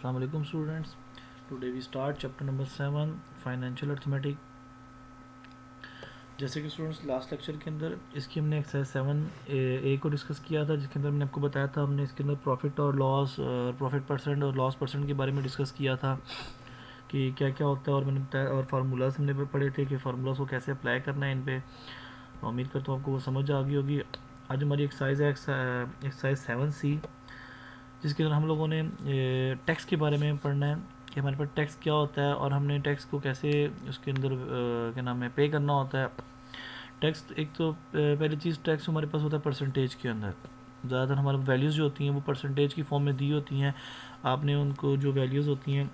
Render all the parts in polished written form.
अस्सलाम वालेकुम students. Today we start chapter number 7 financial arithmetic. जैसे कि स्टूडेंट्स लास्ट लेक्चर के अंदर इसकी हमने एक्सरसाइज 7A को डिस्कस किया था, जिसके अंदर मैंने आपको बताया था हमने इसके अंदर प्रॉफिट और लॉस, प्रॉफिट परसेंट और लॉस परसेंट के बारे में डिस्कस किया था कि क्या क्या होता है, और मैंने बताया और फार्मूलाज हमने पढ़े थे कि फार्मूलाज को कैसे अप्लाई करना है इन पे। उम्मीद करता हूँ आपको वो समझ आ गई होगी। आज हमारी एक्सरसाइज है एक्सरसाइज 7C, जिसके अंदर हम लोगों ने टैक्स के बारे में पढ़ना है कि हमारे पास टैक्स क्या होता है और हमने टैक्स को कैसे उसके अंदर क्या नाम है पे करना होता है। टैक्स एक तो पहली चीज़, टैक्स हमारे पास होता है परसेंटेज के अंदर। ज़्यादातर हमारे वैल्यूज़ जो होती हैं वो परसेंटेज की फॉर्म में दी होती हैं। आपने उनको जो वैल्यूज़ होती हैं,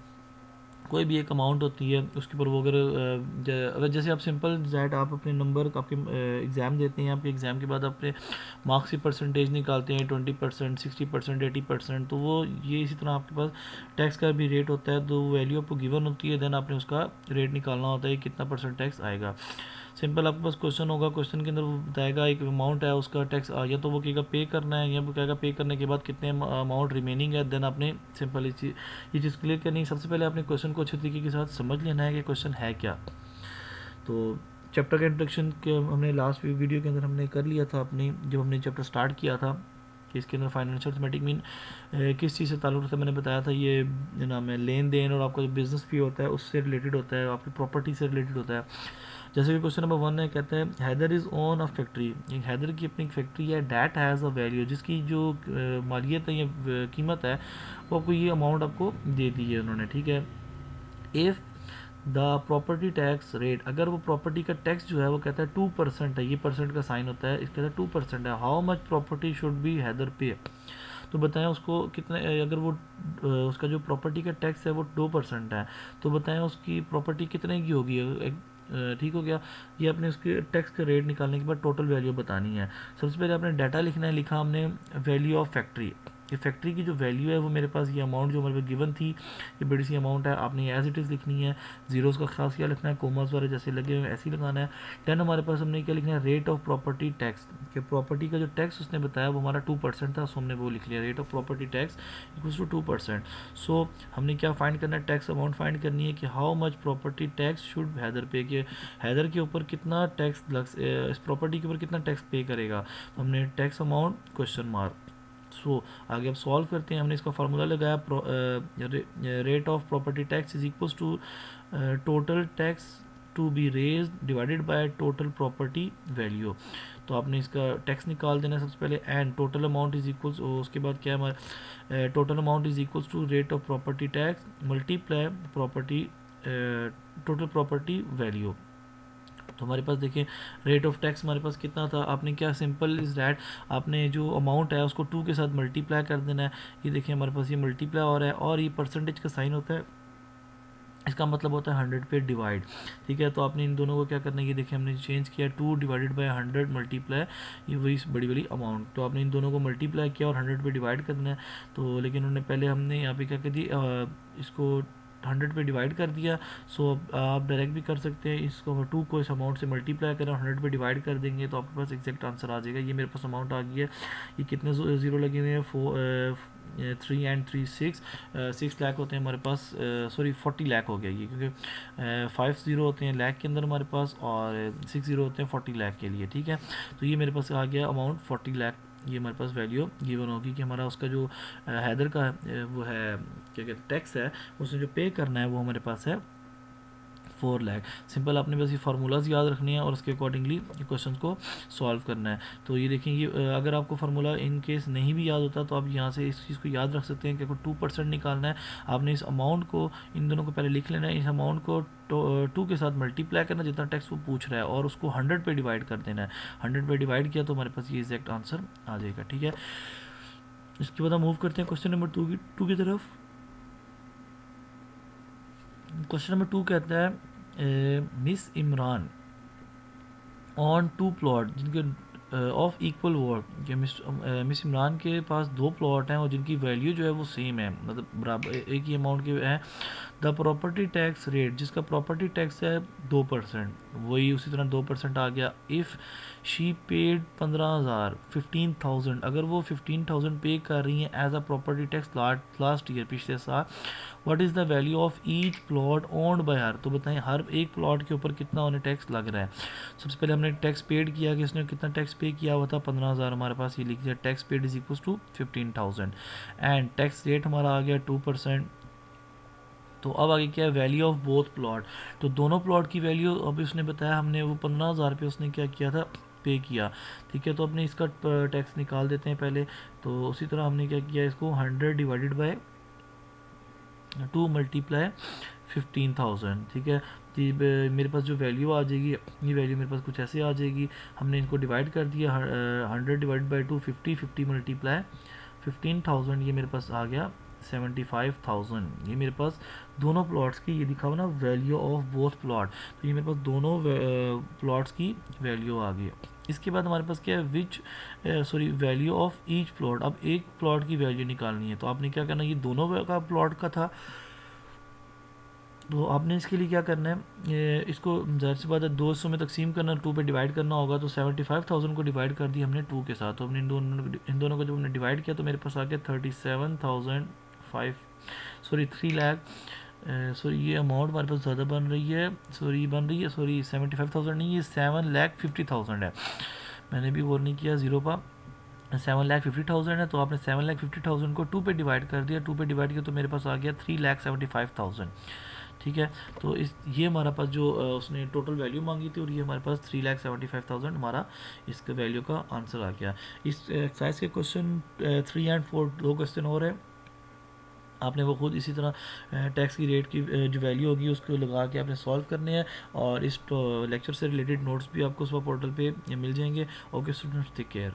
कोई भी एक अमाउंट होती है उसके ऊपर वो अगर जैसे आप सिंपल दैट आप अपने नंबर आपके एग्ज़ाम देते हैं, आपके एग्ज़ाम के बाद अपने मार्क्स की परसेंटेज निकालते हैं 20%, 60%, 80%, तो वो ये इसी तरह आपके पास टैक्स का भी रेट होता है। तो वैल्यू आपको गिवन होती है, देन आपने उसका रेट निकालना होता है कितना परसेंट टैक्स आएगा। सिंपल आपके पास क्वेश्चन होगा, क्वेश्चन के अंदर वो बताएगा एक अमाउंट है उसका टैक्स या तो वो कहेगा पे करना है, या वो कहेगा पे करने के बाद कितने अमाउंट रिमेनिंग है। देन आपने सिंपल ये चीज़ क्लियर करनी है। सबसे पहले आपने क्वेश्चन को अच्छे तरीके के साथ समझ लेना है कि क्वेश्चन है क्या। तो चैप्टर का इंट्रोडक्शन के हमने लास्ट वीडियो के अंदर हमने कर लिया था अपनी, जब हमने चैप्टर स्टार्ट किया था कि इसके अंदर फाइनेंशियल अर्थमेटिक मीन किस चीज़ से ताल्लुक़ रखता है। मैंने बताया था ये नाम है लेन देन, और आपका जो बिज़नेस फी होता है उससे रिलेटेड होता है, आपकी प्रॉपर्टी से रिलेटेड होता है। जैसे कि क्वेश्चन नंबर 1 है, कहते हैं Haider is own a factory. एक हैदर की अपनी फैक्ट्री है, डैट हैज़ अ वैल्यू, जिसकी जो मालियत है या कीमत है वो आपको ये अमाउंट आपको दे दी है उन्होंने, ठीक है। If the property tax rate, अगर वो प्रॉपर्टी का टैक्स जो है वो कहता है 2% है, ये परसेंट का साइन होता है, इसका 2% है। How much property should be Haider pay, तो बताएं उसको कितने, अगर वो उसका जो प्रॉपर्टी का टैक्स है वो 2% है, तो बताएं उसकी प्रॉपर्टी कितने की होगी। ठीक हो गया। ये आपने उसके टैक्स का रेट निकालने के बाद टोटल वैल्यू बतानी है। सबसे पहले आपने डाटा लिखना है, लिखा हमने वैल्यू ऑफ फैक्ट्री। ये फैक्ट्री की जो वैल्यू है वो मेरे पास ये अमाउंट जो हमारे पास गिवन थी, ये बड़ी सी अमाउंट है, आपने एज इट इज़ लिखनी है। जीरोस का खास क्या लिखना है, कोमास वाले जैसे लगे हुए ऐसे ही लगाना है। 10 हमारे पास हमने क्या लिखना है, रेट ऑफ प्रॉपर्टी टैक्स, कि प्रॉपर्टी का जो टैक्स उसने बताया वो हमारा 2% था, सो हमने वो लिख लिया, rate of property tax equals to 2%। So हमने क्या फाइंड करना है, टैक्स अमाउंट फाइंड करनी है कि how much property tax should Haider pay, कि हैदर के ऊपर कितना टैक्स इस प्रॉपर्टी के ऊपर कितना टैक्स पे करेगा। तो हमने tax amount question mark. So आगे अब सॉल्व करते हैं। हमने इसका फार्मूला लगाया, rate of property tax is equals to total tax to be raised divided by total property value. तो आपने इसका टैक्स निकाल देना है सबसे पहले, and total amount is equals, उसके बाद क्या है, total amount is equals to rate of property tax multiply property total property value. तो हमारे पास देखिए रेट ऑफ टैक्स हमारे पास कितना था, आपने क्या सिंपल इज़ डैट आपने जो अमाउंट है उसको 2 के साथ मल्टीप्लाई कर देना है। ये देखिए हमारे पास ये मल्टीप्लाई हो रहा है और ये परसेंटेज का साइन होता है, इसका मतलब होता है 100 पे डिवाइड, ठीक है। तो आपने इन दोनों को क्या करना है, ये देखिए हमने चेंज किया 2 डिवाइडेड बाय 100 मल्टीप्लाई, ये वही बड़ी वाली अमाउंट। तो आपने इन दोनों को मल्टीप्लाई किया और 100 पे डिवाइड करना है। तो लेकिन उन्होंने पहले हमने यहाँ पे क्या कर दिया, इसको 100 पे डिवाइड कर दिया। सो आप डायरेक्ट भी कर सकते हैं, इसको 2 को इस अमाउंट से मल्टीप्लाई करें, 100 पे डिवाइड कर देंगे तो आपके पास एग्जैक्ट आंसर आ जाएगा। ये मेरे पास अमाउंट आ गई है। ये कितने ज़ीरो लगे हुए हैं, 3 एंड 3 6 लाख होते हैं हमारे पास, सॉरी 40 लाख हो गया ये, क्योंकि 5 ज़ीरो होते हैं लाख के अंदर हमारे पास और 6 ज़ीरो होते हैं 40 लाख के लिए, ठीक है। तो ये मेरे पास आ गया अमाउंट 40 लाख, ये हमारे पास वैल्यू गिवन होगी कि हमारा उसका जो हैदर का वो है क्या कहते टैक्स है, उसने जो पे करना है वो हमारे पास है 4 लाख। सिंपल आपने बस ये फार्मूलाज याद रखनी है और उसके अकॉर्डिंगली क्वेश्चन को सॉल्व करना है। तो ये देखें, ये अगर आपको फार्मूला इन केस नहीं भी याद होता तो आप यहाँ से इस चीज़ को याद रख सकते हैं कि आपको 2% निकालना है। आपने इस अमाउंट को, इन दोनों को पहले लिख लेना है, इस अमाउंट को 2 के साथ मल्टीप्लाई करना जितना टैक्स वो पूछ रहा है, और उसको 100 पे डिवाइड कर देना है। 100 पे डिवाइड किया तो हमारे पास ये एग्जैक्ट आंसर आ जाएगा, ठीक है। इसके बाद हम मूव करते हैं क्वेश्चन नंबर 2 की तरफ। क्वेश्चन नंबर 2 कहता है मिस इमरान ऑन 2 प्लॉट, जिनके ऑफ इक्वल वर्क कि मिस इमरान के पास 2 प्लॉट हैं और जिनकी वैल्यू जो है वो सेम है, मतलब बराबर एक ही अमाउंट के हैं। द प्रॉपर्टी टैक्स रेट, जिसका प्रॉपर्टी टैक्स है 2%, वही उसी तरह 2% आ गया। इफ़ शी पेड 15,000 15,000, अगर वो 15,000 पे कर रही हैं as a property tax last year, पिछले साल, what is the value of each plot owned by her, तो बताएं हर एक प्लॉट के ऊपर कितना उन्हें टैक्स लग रहा है। सबसे पहले हमने टैक्स पेड किया कि इसने कितना टैक्स पे किया हुआ था, 15,000 हमारे पास ये लिख दिया, tax paid is equal to 15,000 and tax rate हमारा आ गया 2%। तो अब आगे क्या है, वैल्यू ऑफ बोथ प्लॉट, तो दोनों प्लॉट की वैल्यू अब उसने बताया हमने वो 15,000 पे उसने क्या किया था, पे किया। ठीक है, तो अपने इसका टैक्स निकाल देते हैं पहले। तो उसी तरह हमने क्या किया, इसको 100 डिवाइडेड बाय 2 मल्टीप्लाई 15,000। ठीक है, तो मेरे पास जो वैल्यू आ जाएगी, ये वैल्यू मेरे पास कुछ ऐसे आ जाएगी। हमने इनको डिवाइड कर दिया, 100 डिवाइड बाई 2 50 मल्टीप्लाई 15,000, ये मेरे पास आ गया 75,000। ये मेरे पास दोनों प्लॉट्स की ये दिखा हुआ ना वैल्यू ऑफ बोथ प्लॉट, तो ये मेरे पास दोनों प्लॉट्स की वैल्यू आ गई। इसके बाद हमारे पास क्या है, वैल्यू ऑफ ईच प्लॉट। अब एक प्लॉट की वैल्यू निकालनी है, तो आपने क्या करना है, ये दोनों का प्लॉट का था, तो आपने इसके लिए क्या करना है, इसको ज़ाहिर सी बात है 200 में तकसीम करना, 2 पे डिवाइड करना होगा। तो 75,000 को डिवाइड कर दिया हमने 2 के साथ, तो हमने इन दोनों को जब हमने डिवाइड किया तो मेरे पास आ गया 37,500 3 लाख। ये अमाउंट हमारे पास ज़्यादा बन रही है, 75,000 नहीं, ये 7,50,000 है। मैंने भी गौर नहीं किया ज़ीरो पर, 7,50,000 है, तो आपने 7,50,000 को 2 पे डिवाइड कर दिया, 2 पे डिवाइड किया तो मेरे पास आ गया 3,75,000। ठीक है, तो ये हमारा पास जो उसने टोटल वैल्यू मांगी थी, और ये हमारे पास 3,75,000 हमारा इसका वैल्यू का आंसर आ गया। इस एक्सरसाइज के क्वेश्चन 3 एंड 4 2 क्वेश्चन और है, आपने वो खुद इसी तरह टैक्स की रेट की जो वैल्यू होगी उसको लगा के आपने सॉल्व करने हैं, और इस लेक्चर से रिलेटेड नोट्स भी आपको उस पोर्टल पे मिल जाएंगे। Okay students, take care.